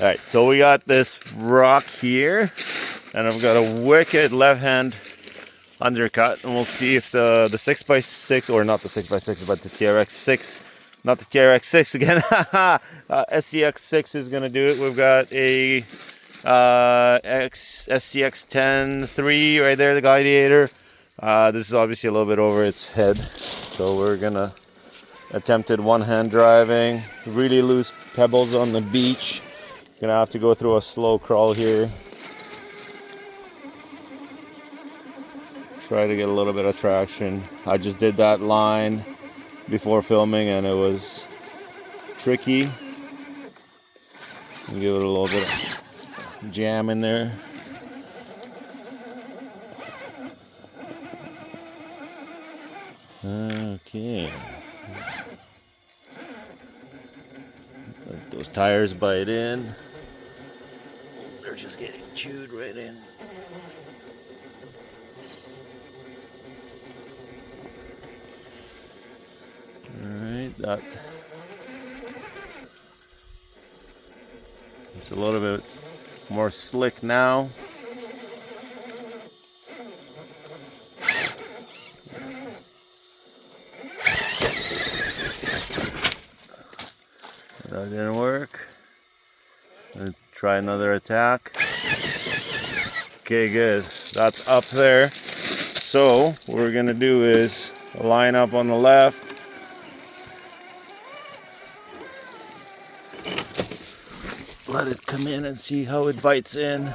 Alright, so we got this rock here, and I've got a wicked left-hand undercut, and we'll see if the 6x6, or not the 6x6, but the TRX6, not the TRX6 again, SCX6 is going to do it. We've got a SCX10-3 right there, the gladiator. This is obviously a little bit over its head, so we're going to attempted one-hand driving, really loose pebbles on the beach. Gonna have to go through a slow crawl here. Try to get a little bit of traction. I just did that line before filming and it was tricky. Give it a little bit of jam in there. Okay. Let those tires bite in. They're just getting chewed right in. Alright, that it's a little bit more slick now. That didn't work. Let's try another attack. Okay, good. That's up there. So what we're gonna do is line up on the left. Let it come in and see how it bites in.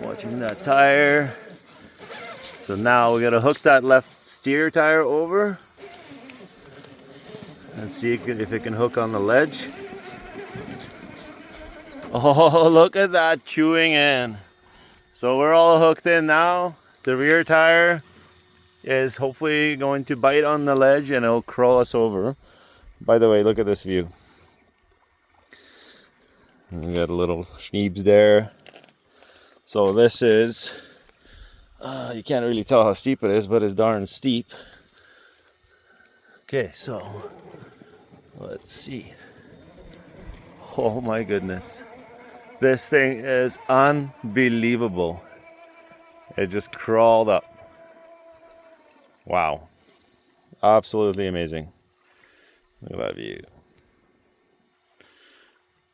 Watching that tire. So now we gotta hook that left steer tire over and see if it can hook on the ledge. Oh, look at that chewing in. So we're all hooked in now. The rear tire is hopefully going to bite on the ledge and it'll crawl us over. By the way, look at this view. We got a little schneebs there. So this is, you can't really tell how steep it is, but it's darn steep. Okay, so let's see. Oh my goodness. This thing is unbelievable. It just crawled up. Wow. Absolutely amazing. Look at that view.